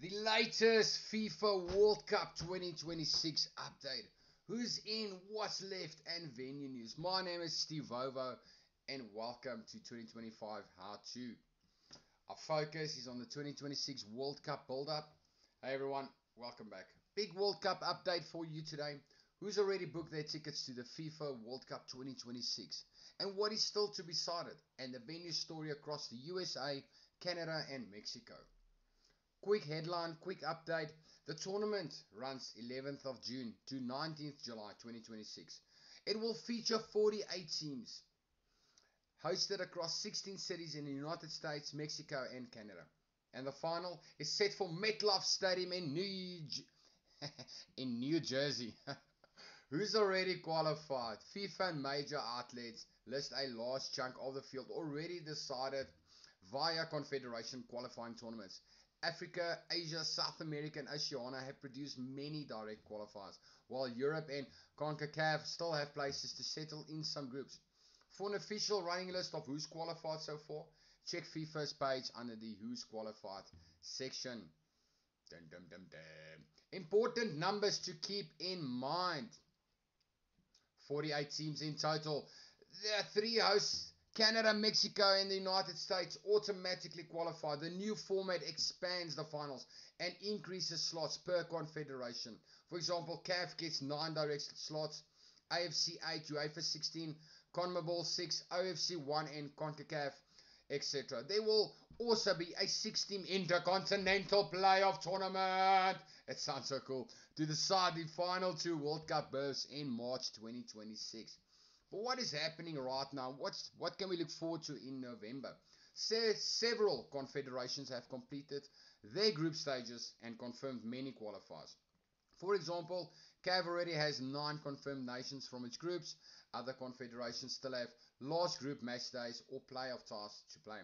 The latest FIFA World Cup 2026 update. Who's in, what's left, and venue news. My name is Steve Vovo, and welcome to 2025 How To. Our focus is on the 2026 World Cup build-up. Hey everyone, welcome back. Big World Cup update for you today. Who's already booked their tickets to the FIFA World Cup 2026? And what is still to be decided? And the venue story across the USA, Canada, and Mexico. Quick headline, quick update. The tournament runs 11th of June to 19th July 2026. It will feature 48 teams hosted across 16 cities in the United States, Mexico, and Canada. And the final is set for MetLife Stadium in New Jersey. Who's already qualified? FIFA and major outlets list a large chunk of the field already decided via Confederation qualifying tournaments. Africa, Asia, South America, and Oceania have produced many direct qualifiers, while Europe and CONCACAF still have places to settle in some groups. For an official running list of who's qualified so far, check FIFA's page under the Who's Qualified section. Dun, dun, dun, dun. Important numbers to keep in mind. 48 teams in total. There are 3 hosts. Canada, Mexico, and the United States automatically qualify. The new format expands the finals and increases slots per confederation. For example, CAF gets 9 direct slots, AFC 8, UEFA 16, CONMEBOL 6, OFC 1, and CONCACAF, etc. There will also be a 6-team intercontinental playoff tournament. It sounds so cool. To decide the final 2 World Cup berths in March 2026. But what is happening right now? What can we look forward to in November? Several confederations have completed their group stages and confirmed many qualifiers. For example, CAF already has 9 confirmed nations from its groups. Other confederations still have large group match days or playoff ties to play.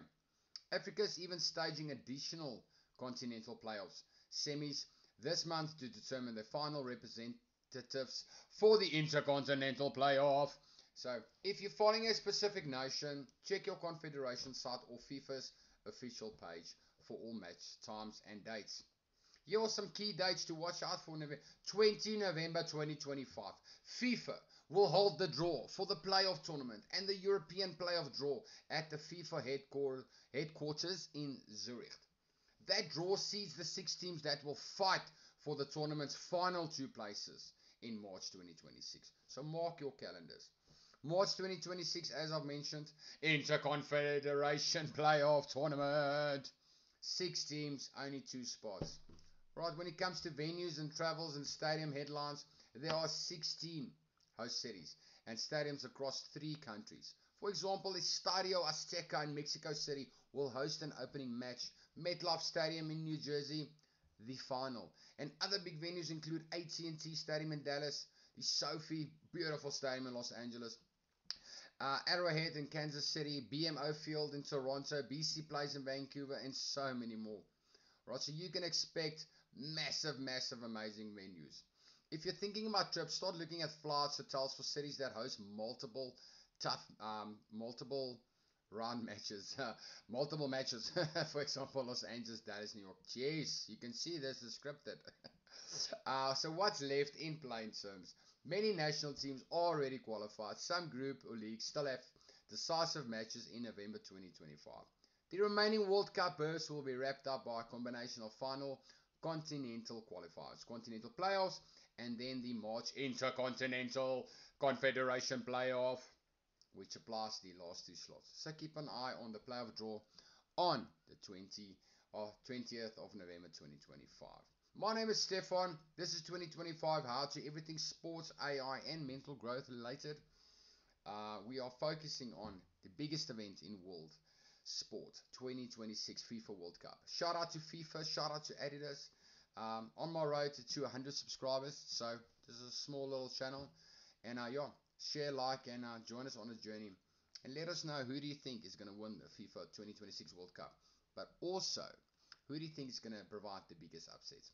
Africa is even staging additional continental playoffs, semis, this month to determine the final representatives for the intercontinental playoff. So, if you're following a specific nation, check your confederation site or FIFA's official page for all match times and dates. Here are some key dates to watch out for. 20 November 2025. FIFA will hold the draw for the playoff tournament and the European playoff draw at the FIFA headquarters in Zurich. That draw seeds the 6 teams that will fight for the tournament's final 2 places in March 2026. So mark your calendars. March 2026, as I've mentioned, Interconfederation Playoff Tournament. 6 teams, only 2 spots. Right, when it comes to venues and travels and stadium headlines, there are 16 host cities and stadiums across 3 countries. For example, Estadio Azteca in Mexico City will host an opening match. MetLife Stadium in New Jersey, the final. And other big venues include AT&T Stadium in Dallas, the SoFi, beautiful stadium in Los Angeles, Arrowhead in Kansas City, BMO Field in Toronto, BC Place in Vancouver, and so many more. Right, so you can expect massive, amazing venues. If you're thinking about trips, start looking at flights, hotels for cities that host multiple round matches, multiple matches. For example, Los Angeles, Dallas, New York. Jeez, you can see this is scripted. So what's left in plain terms? Many national teams are already qualified. Some group or leagues still have decisive matches in November 2025. The remaining World Cup berths will be wrapped up by a combination of final continental qualifiers, continental playoffs, and then the March Intercontinental Confederation Playoff, which applies the last 2 slots. So keep an eye on the playoff draw on the 20th of November 2025. My name is Stefan. This is 2025 How To, everything sports, AI, and mental growth related. We are focusing on the biggest event in world sport, 2026 FIFA World Cup. Shout out to FIFA, shout out to Adidas. On my road to 100 subscribers, so this is a small little channel. And yeah, share, like, and join us on the journey. And let us know, who do you think is going to win the FIFA 2026 World Cup? But also, who do you think is going to provide the biggest upsets?